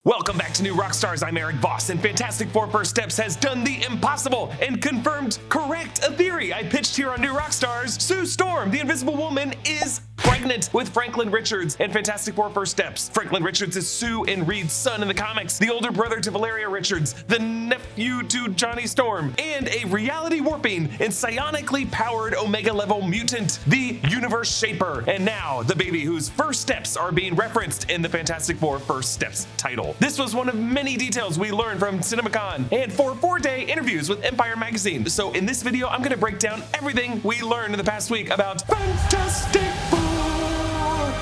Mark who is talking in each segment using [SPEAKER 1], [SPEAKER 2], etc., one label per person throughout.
[SPEAKER 1] Welcome back to New Rockstars. I'm Erik Voss, and Fantastic Four First Steps has done the impossible and confirmed correct a theory I pitched here on New Rockstars. Sue Storm, the Invisible Woman, is pregnant with Franklin Richards in Fantastic Four First Steps. Franklin Richards is Sue and Reed's son in the comics, the older brother to Valeria Richards, the nephew to Johnny Storm, and a reality warping and psionically powered Omega level mutant, the Universe Shaper, and now the baby whose first steps are being referenced in the Fantastic Four First Steps title. This was one of many details we learned from CinemaCon and for 4-day interviews with Empire Magazine. So in this video, I'm going to break down everything we learned in the past week about Fantastic Four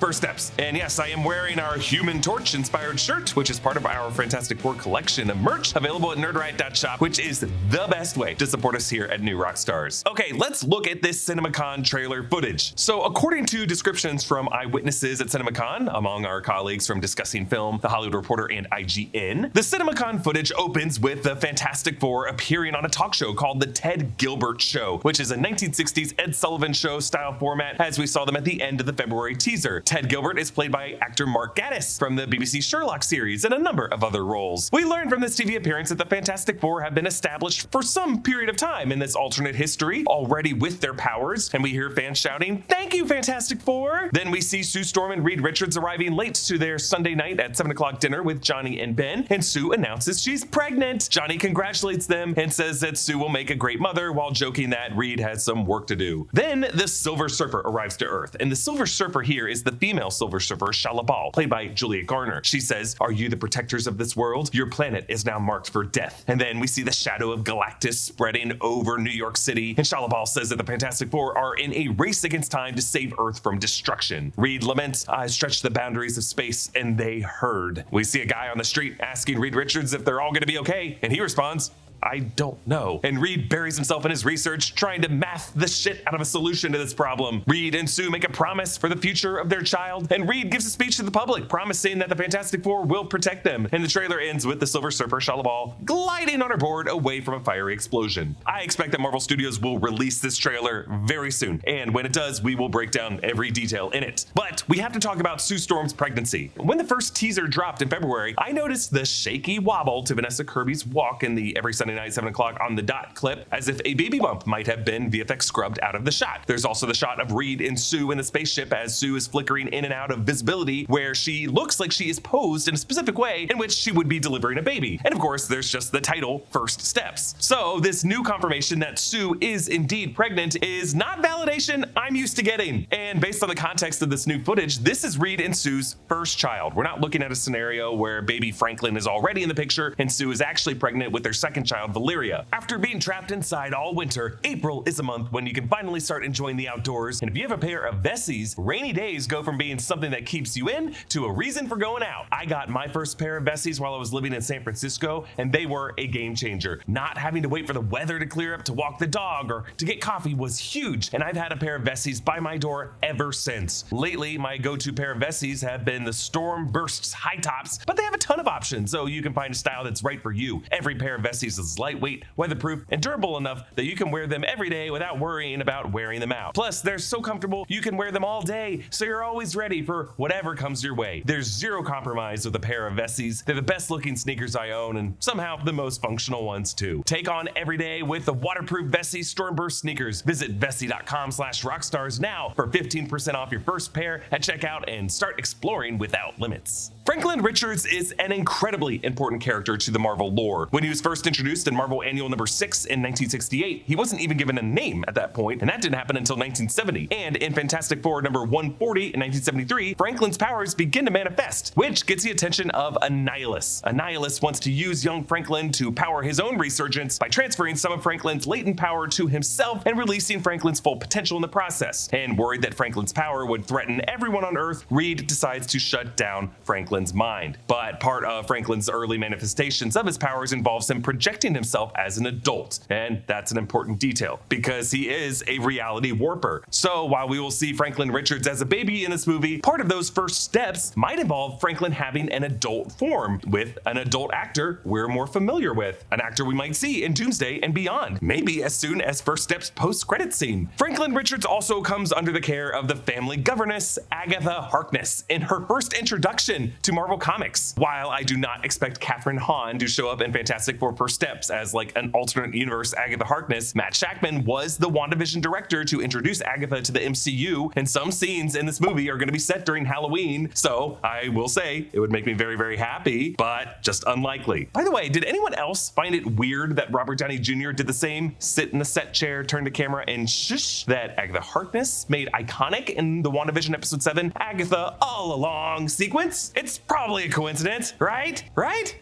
[SPEAKER 1] First Steps. And yes, I am wearing our Human Torch inspired shirt, which is part of our Fantastic Four collection of merch available at nerdriot.shop, which is the best way to support us here at New Rockstars. Okay, let's look at this CinemaCon trailer footage. So according to descriptions from eyewitnesses at CinemaCon, among our colleagues from Discussing Film, The Hollywood Reporter, and IGN, the CinemaCon footage opens with the Fantastic Four appearing on a talk show called The Ted Gilbert Show, which is a 1960s Ed Sullivan Show style format as we saw them at the end of the February teaser. Ted Gilbert is played by actor Mark Gatiss from the BBC Sherlock series and a number of other roles. We learned from this TV appearance that the Fantastic Four have been established for some period of time in this alternate history, already with their powers, and we hear fans shouting, "Thank you, Fantastic Four!" Then we see Sue Storm and Reed Richards arriving late to their Sunday night at 7 o'clock dinner with Johnny and Ben, and Sue announces she's pregnant. Johnny congratulates them and says that Sue will make a great mother while joking that Reed has some work to do. Then the Silver Surfer arrives to Earth, and the Silver Surfer here is the female Silver Surfer, Shalabal, played by Julia Garner. She says, "Are you the protectors of this world? Your planet is now marked for death." And then we see the shadow of Galactus spreading over New York City, and Shalabal says that the Fantastic Four are in a race against time to save Earth from destruction. Reed laments, "I stretched the boundaries of space and they heard." We see a guy on the street asking Reed Richards if they're all gonna be okay, and he responds, "I don't know." And Reed buries himself in his research trying to math the shit out of a solution to this problem. Reed and Sue make a promise for the future of their child, and Reed gives a speech to the public promising that the Fantastic Four will protect them. And the trailer ends with the Silver Surfer, Shalabal, gliding on her board away from a fiery explosion. I expect that Marvel Studios will release this trailer very soon, and when it does, we will break down every detail in it. But we have to talk about Sue Storm's pregnancy. When the first teaser dropped in February, I noticed the shaky wobble to Vanessa Kirby's walk in the Every Sunday Night 7 o'clock on the dot clip, as if a baby bump might have been VFX scrubbed out of the shot. There's also the shot of Reed and Sue in the spaceship as Sue is flickering in and out of visibility, where she looks like she is posed in a specific way in which she would be delivering a baby. And of course, there's just the title, First Steps. So this new confirmation that Sue is indeed pregnant is not validation I'm used to getting. And based on the context of this new footage, this is Reed and Sue's first child. We're not looking at a scenario where baby Franklin is already in the picture and Sue is actually pregnant with their second child, Valeria. After being trapped inside all winter, April is a month when you can finally start enjoying the outdoors. And if you have a pair of Vessies, rainy days go from being something that keeps you in to a reason for going out. I got my first pair of Vessies while I was living in San Francisco, and they were a game changer. Not having to wait for the weather to clear up to walk the dog or to get coffee was huge, and I've had a pair of Vessies by my door ever since. Lately, my go-to pair of Vessies have been the Storm Bursts high tops, but they have a ton of options, so you can find a style that's right for you. Every pair of Vessies is lightweight, weatherproof, and durable enough that you can wear them every day without worrying about wearing them out. Plus, they're so comfortable you can wear them all day, so you're always ready for whatever comes your way. There's zero compromise with a pair of Vessies. They're the best looking sneakers I own, and somehow the most functional ones too. Take on every day with the waterproof Vessi Stormburst sneakers. Visit vessi.com/rockstars now for 15% off your first pair at checkout and start exploring without limits. Franklin Richards is an incredibly important character to the Marvel lore. When he was first introduced in Marvel Annual number 6 in 1968, he wasn't even given a name at that point, and that didn't happen until 1970. And in Fantastic Four number 140 in 1973, Franklin's powers begin to manifest, which gets the attention of Annihilus. Annihilus wants to use young Franklin to power his own resurgence by transferring some of Franklin's latent power to himself and releasing Franklin's full potential in the process. And worried that Franklin's power would threaten everyone on Earth, Reed decides to shut down Franklin's mind. But part of Franklin's early manifestations of his powers involves him projecting projecting himself as an adult. And that's an important detail because he is a reality warper. So while we will see Franklin Richards as a baby in this movie, part of those first steps might involve Franklin having an adult form with an adult actor we're more familiar with, an actor we might see in Doomsday and beyond, maybe as soon as First Steps post-credit scene. Franklin Richards also comes under the care of the family governess, Agatha Harkness, in her first introduction to Marvel Comics. While I do not expect Kathryn Hahn to show up in Fantastic Four First Steps as like an alternate universe Agatha Harkness, Matt Shakman was the WandaVision director to introduce Agatha to the MCU, and some scenes in this movie are going to be set during Halloween, so I will say it would make me very, very happy, but just unlikely. By the way, did anyone else find it weird that Robert Downey Jr. did the same sit in the set chair, turn to camera, and shush that Agatha Harkness made iconic in the WandaVision episode 7 Agatha All Along sequence? It's probably a coincidence, right? Right?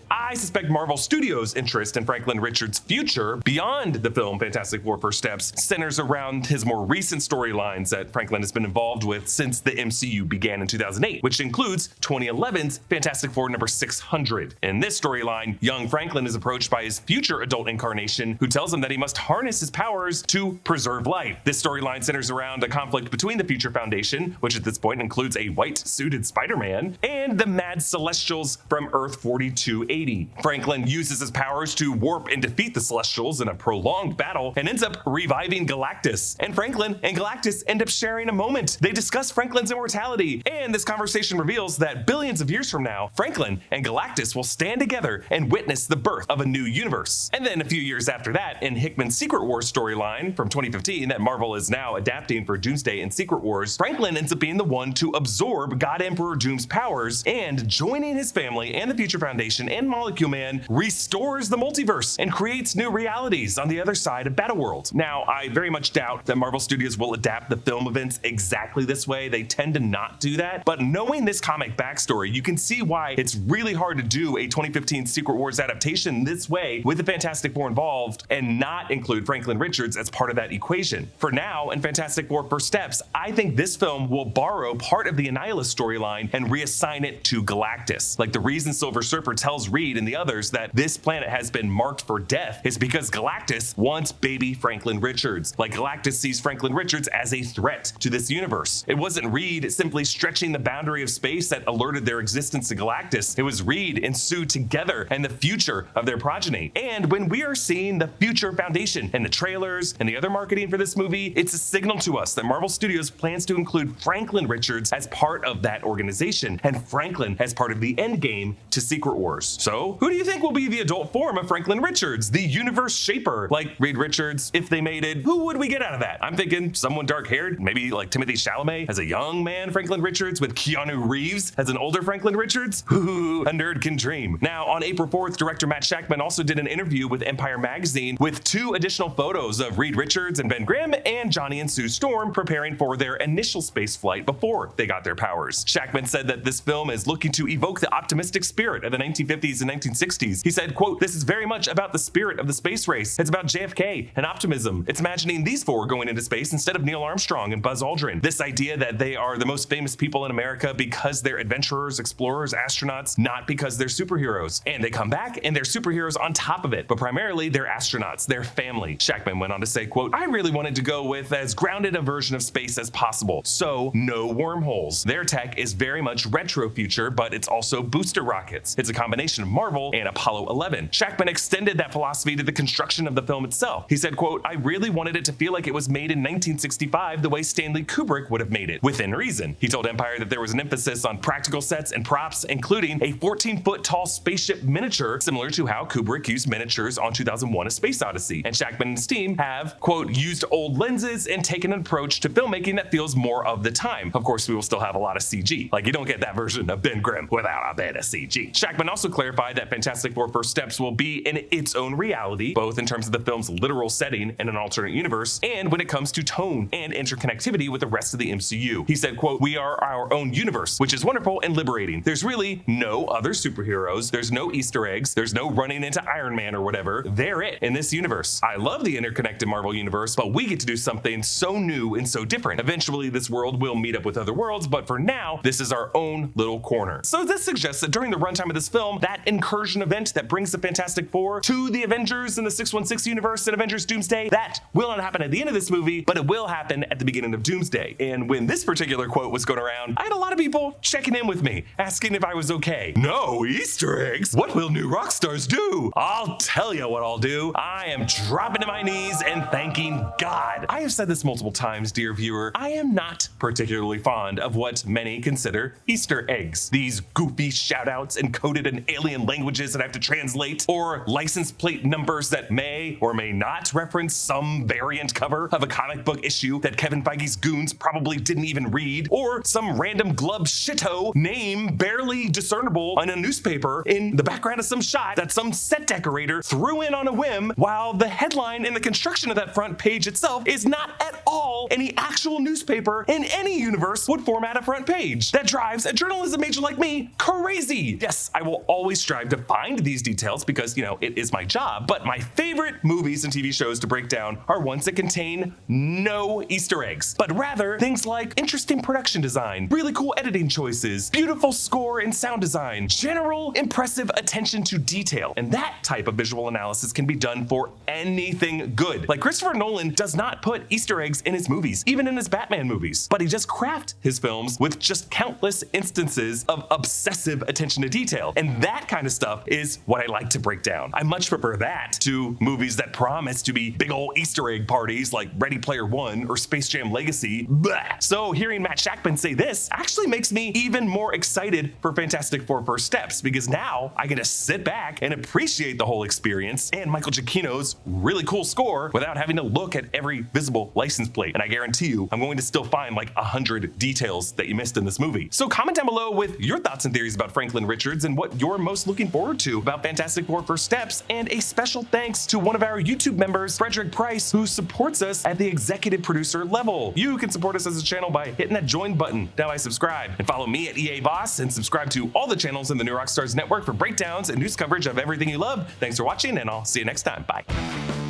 [SPEAKER 1] I suspect Marvel Studios' interest in Franklin Richards' future beyond the film Fantastic Four First Steps centers around his more recent storylines that Franklin has been involved with since the MCU began in 2008, which includes 2011's Fantastic Four number 600. In this storyline, young Franklin is approached by his future adult incarnation who tells him that he must harness his powers to preserve life. This storyline centers around a conflict between the Future Foundation, which at this point includes a white-suited Spider-Man, and the Mad Celestials from Earth 4280. Franklin uses his powers to warp and defeat the Celestials in a prolonged battle and ends up reviving Galactus. And Franklin and Galactus end up sharing a moment. They discuss Franklin's immortality, and this conversation reveals that billions of years from now, Franklin and Galactus will stand together and witness the birth of a new universe. And then a few years after that, in Hickman's Secret Wars storyline from 2015 that Marvel is now adapting for Doomsday and Secret Wars, Franklin ends up being the one to absorb God Emperor Doom's powers, and joining his family and the Future Foundation and Molecule Man restores the multiverse and creates new realities on the other side of Battleworld. Now, I very much doubt that Marvel Studios will adapt the film events exactly this way. They tend to not do that, but knowing this comic backstory, you can see why it's really hard to do a 2015 Secret Wars adaptation this way with the Fantastic Four involved and not include Franklin Richards as part of that equation. For now, in Fantastic Four First Steps, I think this film will borrow part of the Annihilus storyline and reassign it to Galactus. Like the reason Silver Surfer tells Reed and the others that this planet has been marked for death is because Galactus wants baby Franklin Richards. Like Galactus sees Franklin Richards as a threat to this universe. It wasn't Reed simply stretching the boundary of space that alerted their existence to Galactus. It was Reed and Sue together and the future of their progeny. And when we are seeing the Future Foundation and the trailers and the other marketing for this movie, it's a signal to us that Marvel Studios plans to include Franklin Richards as part of that organization and Franklin as part of the end game to Secret Wars. So who do you think will be the adult form of Franklin Richards, the universe shaper? Like Reed Richards, if they made it, who would we get out of that? I'm thinking someone dark-haired, maybe like Timothée Chalamet as a young man Franklin Richards with Keanu Reeves as an older Franklin Richards. Ooh, a nerd can dream. Now, on April 4th, director Matt Shakman also did an interview with Empire Magazine with 2 additional photos of Reed Richards and Ben Grimm and Johnny and Sue Storm preparing for their initial space flight before they got their powers. Shakman said that this film is looking to evoke the optimistic spirit of the 1950s and 1960s. He said, quote, "This is very much about the spirit of the space race. It's about JFK and optimism. It's imagining these 4 going into space instead of Neil Armstrong and Buzz Aldrin. This idea that they are the most famous people in America because they're adventurers, explorers, astronauts, not because they're superheroes. And they come back and they're superheroes on top of it, but primarily they're astronauts, they're family." Shakman went on to say, quote, "I really wanted to go with as grounded a version of space as possible. So no wormholes. Their tech is very much retro future, but it's also booster rockets. It's a combination of Marvel and Apollo 11. Shakman extended that philosophy to the construction of the film itself. He said, quote, "I really wanted it to feel like it was made in 1965 the way Stanley Kubrick would have made it, within reason." He told Empire that there was an emphasis on practical sets and props, including a 14-foot tall spaceship miniature, similar to how Kubrick used miniatures on 2001: A Space Odyssey. And Shakman and his team have, quote, "used old lenses and taken an approach to filmmaking that feels more of the time. Of course, we will still have a lot of CG. Like, you don't get that version of Ben Grimm without a bit of CG." Shakman also clarified that Fantastic Four First Steps will be in its own reality, both in terms of the film's literal setting in an alternate universe, and when it comes to tone and interconnectivity with the rest of the MCU. He said, quote, "We are our own universe, which is wonderful and liberating. There's really no other superheroes. There's no Easter eggs. There's no running into Iron Man or whatever. They're it in this universe. I love the interconnected Marvel universe, but we get to do something so new and so different. Eventually, this world will meet up with other worlds, but for now, this is our own little corner." So this suggests that during the runtime of this film, that incursion event that brings the Fantastic Four to the Avengers in the 616 universe in Avengers Doomsday. That will not happen at the end of this movie, but it will happen at the beginning of Doomsday. And when this particular quote was going around, I had a lot of people checking in with me, asking if I was okay. No Easter eggs? What will new Rockstars do? I'll tell you what I'll do. I am dropping to my knees and thanking God. I have said this multiple times, dear viewer. I am not particularly fond of what many consider Easter eggs. These goofy shoutouts encoded in alien languages that I have to translate, or license plate numbers that may or may not reference some variant cover of a comic book issue that Kevin Feige's goons probably didn't even read, or some random glub shithole name barely discernible on a newspaper in the background of some shot that some set decorator threw in on a whim, while the headline and the construction of that front page itself is not at all any actual newspaper in any universe would format a front page. That drives a journalism major like me crazy. Yes, I will always strive to find these details because, it is my job, but my favorite movies and TV shows to break down are ones that contain no Easter eggs, but rather things like interesting production design, really cool editing choices, beautiful score and sound design, general impressive attention to detail. And that type of visual analysis can be done for anything good. Like Christopher Nolan does not put Easter eggs in his movies, even in his Batman movies, but he just crafts his films with just countless instances of obsessive attention to detail. And that kind of stuff is what I like to break down. I much prefer that to movies that promise to be big old Easter egg parties like Ready Player One or Space Jam Legacy. Blah. So hearing Matt Shackman say this actually makes me even more excited for Fantastic Four First Steps, because now I get to sit back and appreciate the whole experience and Michael Giacchino's really cool score without having to look at every visible license plate. And I guarantee you, I'm going to still find like 100 details that you missed in this movie. So comment down below with your thoughts and theories about Franklin Richards and what you're most looking forward to about Fantastic Four First Steps. And a special thanks to one of our YouTube members, Frederick Price, who supports us at the executive producer level. You can support us as a channel by hitting that join button down by subscribe, and follow me at EA Voss, and subscribe to all the channels in the New Rockstars network for breakdowns and news coverage of everything you love. Thanks for watching, and I'll see you next time. Bye.